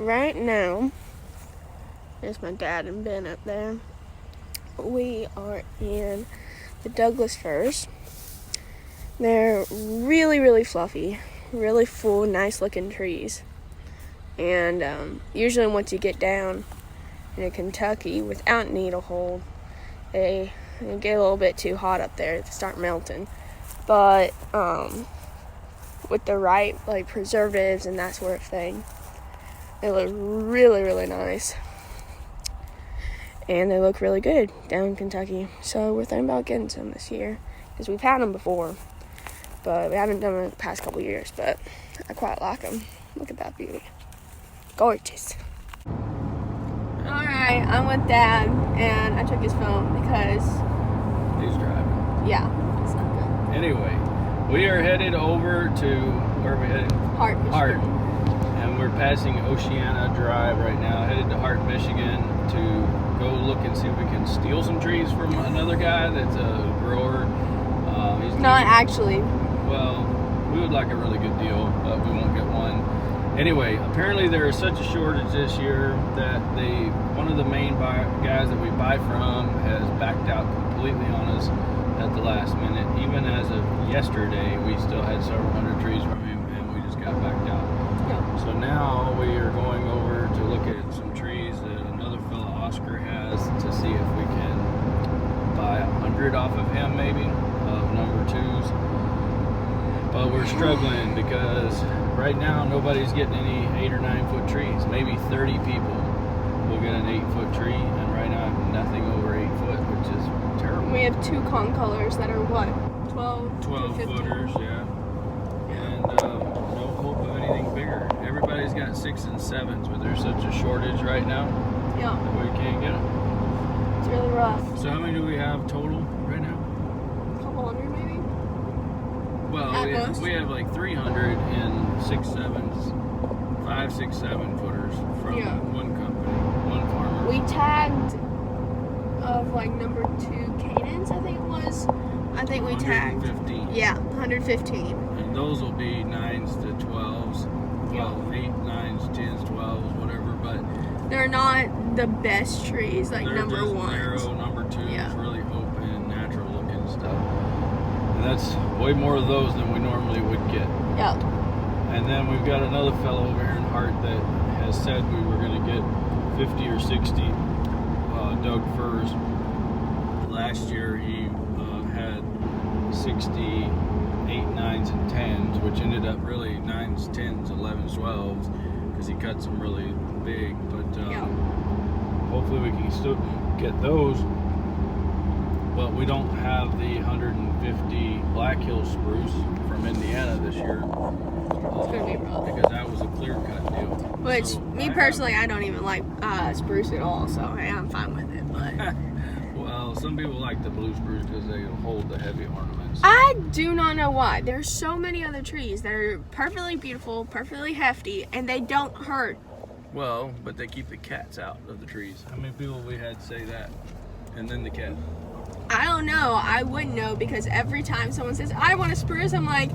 right now, there's my dad and Ben up there. We are in the Douglas firs. They're really, really fluffy, really full, nice looking trees. And usually once you get down in Kentucky without needle hold, they get a little bit too hot up there to start melting. But with the right preservatives and that sort of thing, they look really, really nice. And they look really good down in Kentucky. So we're thinking about getting some this year, because we've had them before, but we haven't done them in the past couple years. But I quite like them. Look at that beauty. Gorgeous. Alright, I'm with Dad, and I took his phone because he's driving. Yeah, it's not good. Anyway, we are headed over to, where are we headed? Hart, Michigan. And we're passing Oceana Drive right now, headed to Hart, Michigan, to go look and see if we can steal some trees from another guy that's a grower. Actually. Well, we would like a really good deal, but we won't get one. Anyway, apparently there is such a shortage this year that one of the main guys that we buy from has backed out completely on us at the last minute. Even as of yesterday, we still had several hundred trees from him, and we just got backed out. Yeah. So now we are going over to look at some trees that another fellow, Oscar, has, to see if we can buy 100 off of him, maybe, of number 2s. But we're struggling because right now nobody's getting any 8 or 9 foot trees. Maybe 30 people will get an 8-foot tree, and right now I have nothing over 8 foot, which is terrible. We have 2 concolors that are what? 12 footers, yeah. And no hope of anything bigger. Everybody's got 6s and 7s, but there's such a shortage right now that we can't get them. It's really rough. So how many do we have total right now? A couple hundred maybe? Well, we have like 300 and 6, 7s, 5, 6, 7 footers from one company, one farmer. We tagged of number 2 cadence, I think it was. I think we tagged 115. Yeah, 115. And those will be 9s to 12s. Well, 8, 9s, 10s, 12s, whatever, but they're not the best trees, they're number just 1s. Narrow, number 2s, really open and natural looking stuff. And that's way more of those than we normally would get. Yep. And then we've got another fellow over here in Hart that has said we were going to get 50 or 60 Doug firs. Last year he had 60, 8, 9s, and 10s, which ended up really 9s, 10s, 11s, 12s, because he cut some really big. But hopefully we can still get those. But we don't have the 150 Black Hill spruce from Indiana this year. It's going to be rough. Because that was a clear cut deal. Which, so me personally, I don't even like spruce at all, so hey, I'm fine with it. But well, some people like the blue spruce because they hold the heavy ornaments. I do not know why. There's so many other trees that are perfectly beautiful, perfectly hefty, and they don't hurt. Well, but they keep the cats out of the trees. How many people we had say that? And then the cat. I don't know. I wouldn't know, because every time someone says, I want a spruce, I'm like,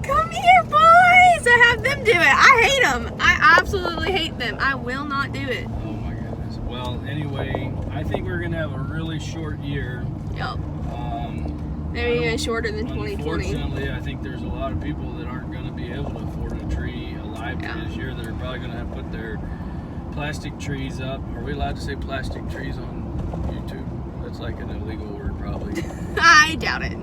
come here, boys! I have them do it. I hate them. I absolutely hate them. I will not do it. Oh my goodness. Well, anyway, I think we're going to have a really short year. Yep. Maybe even shorter than 2020. Unfortunately, I think there's a lot of people that aren't going to be able to afford a tree, a live tree this year. They're probably going to have to put their plastic trees up. Are we allowed to say plastic trees on YouTube? That's like an illegal word, probably. I doubt it.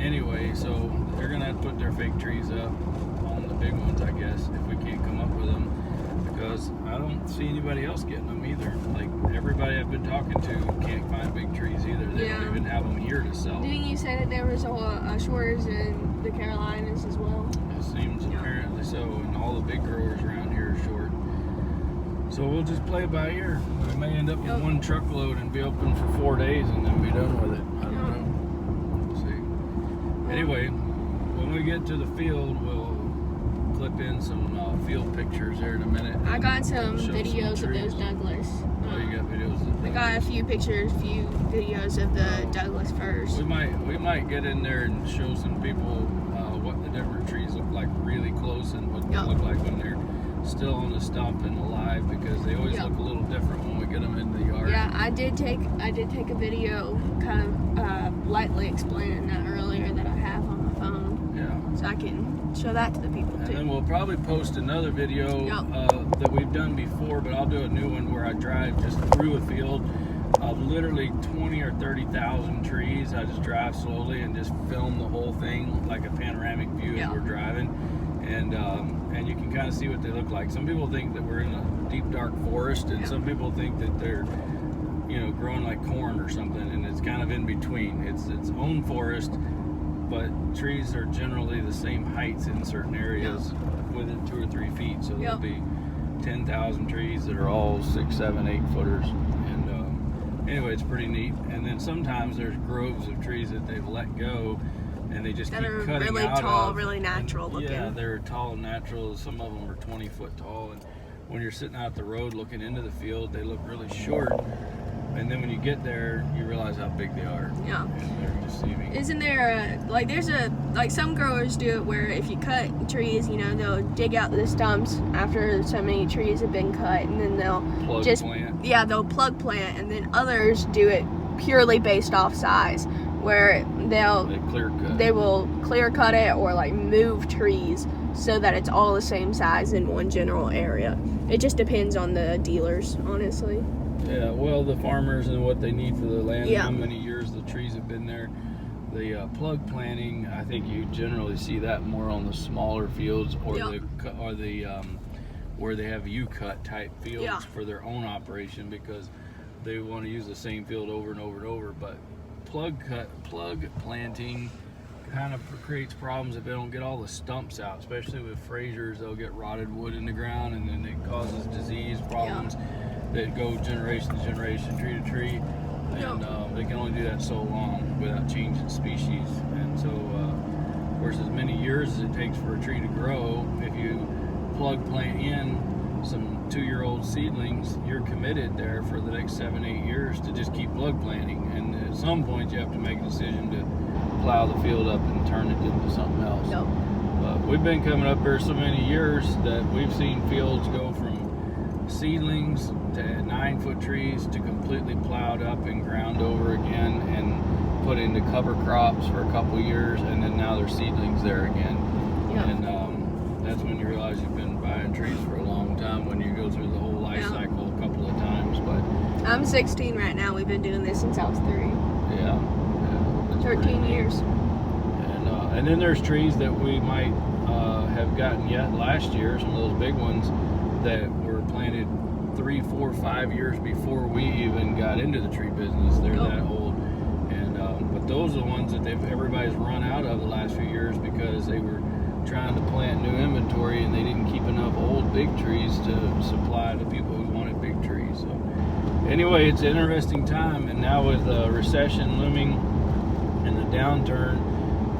Anyway, so they're going to have to put their fake trees up on the big ones, I guess, if we can't come up with them. Because I don't see anybody else getting them either. Like, everybody I've been talking to can't find big trees either. They don't even have them here to sell. Didn't you say that there was a shortage in the Carolinas as well? It seems apparently so, and all the big growers around here are short. So we'll just play it by ear. We may end up with one truckload and be open for 4 days and then be done with it. I don't know. We'll see. Anyway, when we get to the field, we'll clip in some field pictures here in a minute. I got some videos of those Douglas. Oh, you got videos of I got a few videos of the Douglas firs. We might get in there and show some people what the different trees look like really close and what they look like when they're still on the stump and alive, because they always look a little different when we get them into the yard. Yeah, I did take a video kind of lightly explaining that earlier that I have on my phone. Yeah. So I can show that to the people too. And then we'll probably post another video that we've done before, but I'll do a new one where I drive just through a field of literally 20 or 30,000 trees. I just drive slowly and just film the whole thing like a panoramic view as we're driving, and you can kind of see what they look like. Some people think that we're in a deep dark forest, and some people think that they're, you know, growing like corn or something, and it's kind of in between. It's its own forest, but trees are generally the same heights in certain areas within 2 or 3 feet. So there'll be 10,000 trees that are all 6, 7, 8 footers. And anyway, it's pretty neat. And then sometimes there's groves of trees that they've let go, and they just keep cutting out really tall, really natural looking. Yeah, they're tall and natural. Some of them are 20 foot tall. And when you're sitting out the road looking into the field, they look really short. And then when you get there, you realize how big they are. Yeah. And they're deceiving. Isn't there some growers do it where if you cut trees, you know, they'll dig out the stumps after so many trees have been cut, and then they'll plant. Yeah, they'll plug plant, and then others do it purely based off size, where they will clear cut it or like move trees so that it's all the same size in one general area. It just depends on the dealers, honestly. Yeah, well, the farmers and what they need for the land, and how many years the trees have been there. The plug planting, I think you generally see that more on the smaller fields, or the where they have U-cut type fields for their own operation, because they want to use the same field over and over and over. But plug planting kind of creates problems if they don't get all the stumps out, especially with Frasers. They'll get rotted wood in the ground, and then it causes disease problems that go generation to generation, tree to tree, and they can only do that so long without changing species. And so, of course, as many years as it takes for a tree to grow, if you plug plant in some 2-year-old seedlings, you're committed there for the next 7, 8 years to just keep plug planting. And at some point, you have to make a decision to plow the field up and turn it into something else. But we've been coming up here so many years that we've seen fields go from seedlings to 9-foot trees to completely plowed up and ground over again and put into cover crops for a couple years, and then now there's seedlings there again. And that's when you realize you've been buying trees for a long time, when you go through the whole life cycle a couple of times. But I'm 16 right now. We've been doing this since I was 3. Yeah. 13 years. And then there's trees that we might have gotten yet last year, some of those big ones that were planted 3, 4, 5 years before we even got into the tree business. They're that old. And but those are the ones that everybody's run out of the last few years, because they were trying to plant new inventory and they didn't keep enough old big trees to supply the people who wanted big trees. So anyway, it's an interesting time, and now with recession looming and the downturn,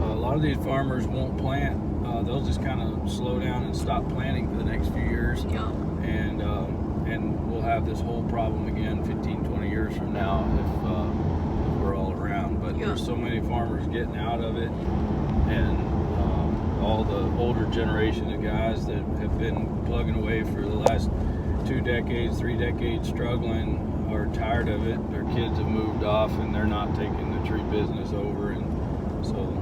a lot of these farmers won't plant. They'll just kind of slow down and stop planting for the next few years. And we'll have this whole problem again 15, 20 years from now if we're all around. But there's so many farmers getting out of it, and all the older generation of guys that have been plugging away for the last 2 decades, 3 decades, struggling, are tired of it. Their kids have moved off, and they're not taking the tree business over, and so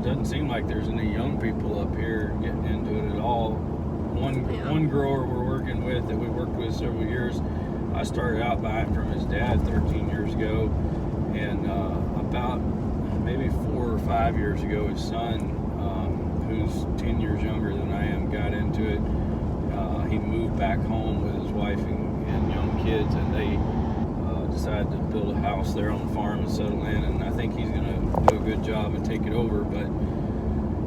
doesn't seem like there's any young people up here getting into it at all. One grower we're working with, that we worked with several years, I started out buying from his dad 13 years ago, and about maybe 4 or 5 years ago, his son, who's 10 years younger than I am, got into it. He moved back home with his wife and young kids, and they decided to build a house there on the farm and settle in, and I think he's going to do a good job and take it over, but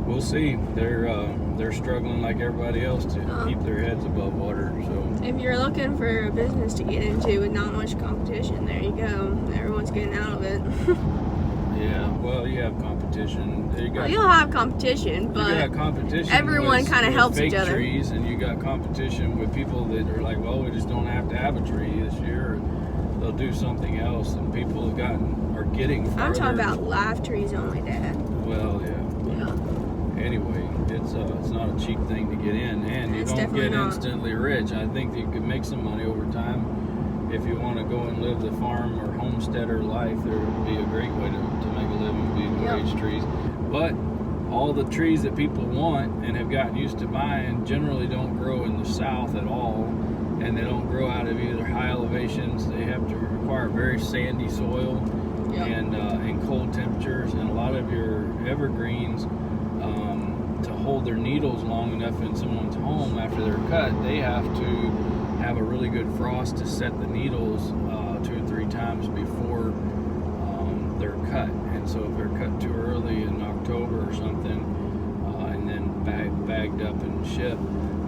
we'll see. They're struggling like everybody else to keep their heads above water. So if you're looking for a business to get into with not much competition, there you go. Everyone's getting out of it. Yeah, well, you have competition. You'll have competition, but everyone kind of helps each other. Trees, and you got competition with people that are like, well, we just don't have to have a tree this year. Or they'll do something else, and people are getting farther. I'm talking about live trees only, Dad. Well, yeah. anyway, it's not a cheap thing to get in, and you It's don't definitely get not. instantly rich. I think you could make some money over time if you want to go and live the farm or homesteader life. There would be a great way to make a living, be to Yep. raise trees. But all the trees that people want and have gotten used to buying generally don't grow in the south at all, and they don't grow out of either high elevations. They have to require very sandy soil. Yep. And cold temperatures, and a lot of your evergreens, to hold their needles long enough in someone's home after they're cut, they have to have a really good frost to set the needles 2 or 3 times before they're cut. And so if they're cut too early in October or something, and then bagged up and shipped,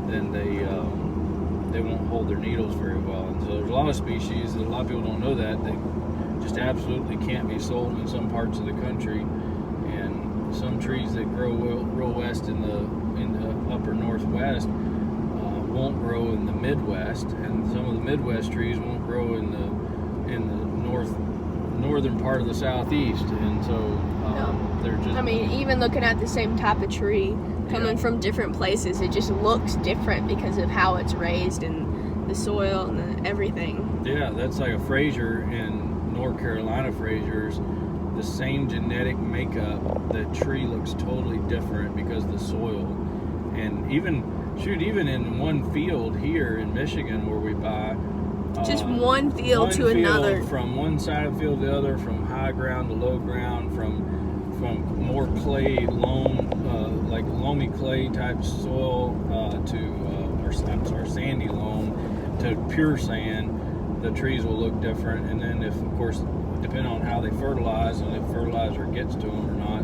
then they won't hold their needles very well. And so there's a lot of species that a lot of people don't know that they just absolutely can't be sold in some parts of the country, and some trees that grow real west in the upper northwest won't grow in the Midwest, and some of the Midwest trees won't grow in the northern part of the Southeast, and so they're just. I mean, even looking at the same type of tree coming from different places, it just looks different because of how it's raised and the soil and everything. Yeah, that's like a Fraser in North Carolina. Fraser's the same genetic makeup. The tree looks totally different because of the soil. And even in one field here in Michigan where we buy, just one field to another, from one side of the field to the other, from high ground to low ground, from more clay, like loamy clay type soil to sandy loam to pure sand. The trees will look different, and then if, of course, depending on how they fertilize and if fertilizer gets to them or not,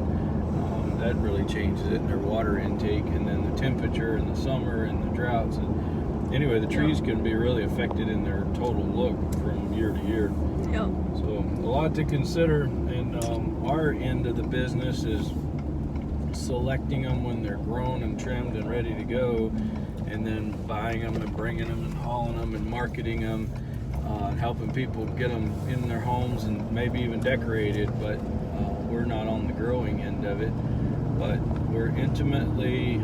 that really changes it, and their water intake, and then the temperature in the summer and the droughts. And anyway, the trees can be really affected in their total look from year to year. Yep. So a lot to consider, and our end of the business is selecting them when they're grown and trimmed and ready to go, and then buying them and bringing them and hauling them and marketing them. Helping people get them in their homes and maybe even decorated, but we're not on the growing end of it. But we're intimately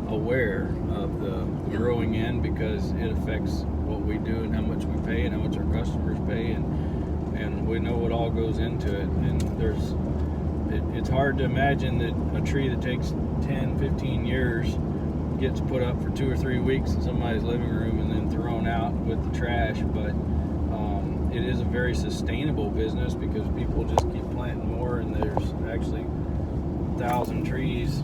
aware of the growing end because it affects what we do and how much we pay and how much our customers pay, and we know what all goes into it. And it's hard to imagine that a tree that takes 10, 15 years gets put up for 2 or 3 weeks in somebody's living room and then thrown out with the trash. But it is a very sustainable business because people just keep planting more, and there's actually 1,000 trees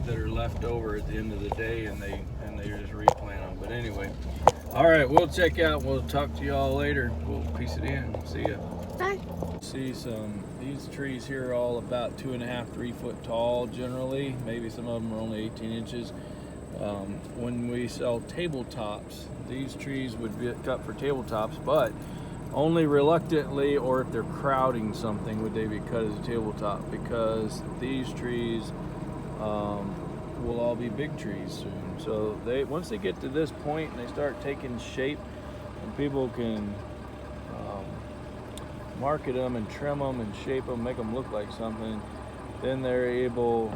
that are left over at the end of the day, and they just replant them. But anyway, all right, we'll check out. We'll talk to y'all later. We'll piece it in. See ya. Bye. See these trees here are all about 2.5, 3 foot tall generally. Maybe some of them are only 18 inches. When we sell tabletops, these trees would be cut for tabletops, but only reluctantly, or if they're crowding something, would they be cut as a tabletop, because these trees will all be big trees soon. So once they get to this point and they start taking shape, and people can market them and trim them and shape them, make them look like something, then they're able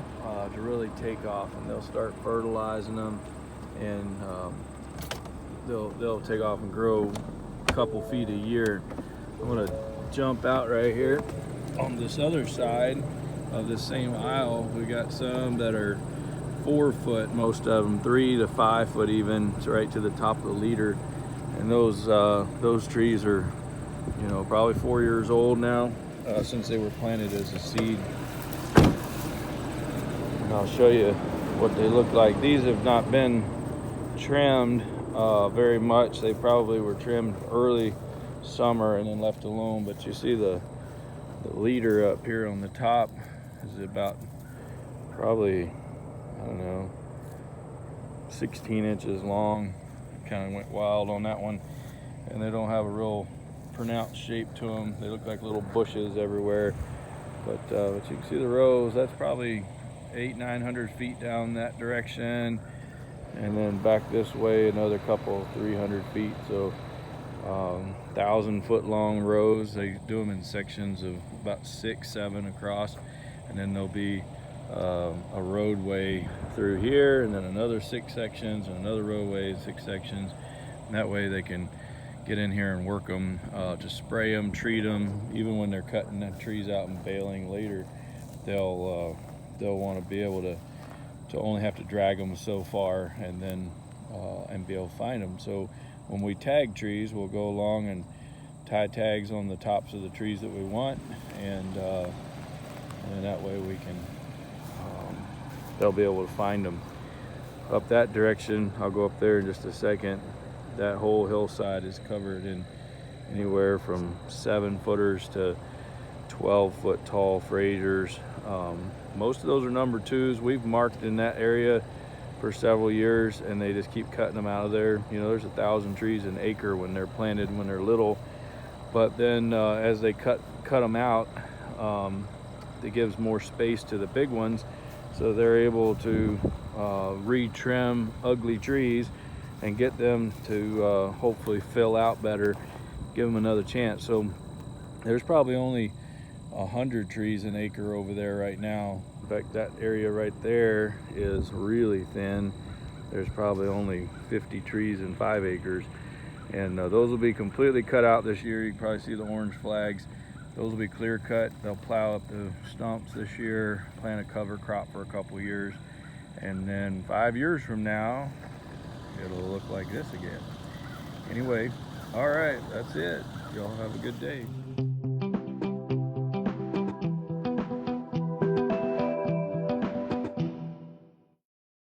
to really take off, and they'll start fertilizing them, and they'll take off and grow a couple feet a year. I'm gonna jump out right here on this other side of this same aisle. We got some that are 4 foot, most of them 3 to 5 foot even. It's right to the top of the leader, and those trees are, probably 4 years old now, since they were planted as a seed. And I'll show you what they look like. These have not been trimmed very much. They probably were trimmed early summer and then left alone, but you see the leader up here on the top is about probably, I don't know, 16 inches long. Kind of went wild on that one, and they don't have a real pronounced shape to them. They look like little bushes everywhere, but you can see the rows. That's probably 800-900 feet down that direction, and then back this way another couple 300 feet. So 1,000 foot long rows. They do them in sections of about 6, 7 across, and then there'll be a roadway through here, and then another 6 sections, and another roadway, 6 sections. And that way they can get in here and work them, to spray them, treat them. Even when they're cutting the trees out and baling later, they'll want to be able to only have to drag them so far, and then and be able to find them. So when we tag trees, we'll go along and tie tags on the tops of the trees that we want, and that way we can they'll be able to find them. Up that direction, I'll go up there in just a second. That whole hillside is covered in anywhere from 7-footers to 12-foot tall Frasers. Most of those are number 2s. We've marked in that area for several years, and they just keep cutting them out of there. You know, there's 1,000 trees an acre when they're planted, when they're little. But then as they cut them out, it gives more space to the big ones, so they're able to retrim ugly trees and get them to hopefully fill out better, give them another chance. So there's probably only 100 trees an acre over there right now. In fact, that area right there is really thin. There's probably only 50 trees in 5 acres. And those will be completely cut out this year. You can probably see the orange flags. Those will be clear cut. They'll plow up the stumps this year, plant a cover crop for a couple years, and then 5 years from now, it'll look like this again. Anyway, all right, that's it. Y'all have a good day.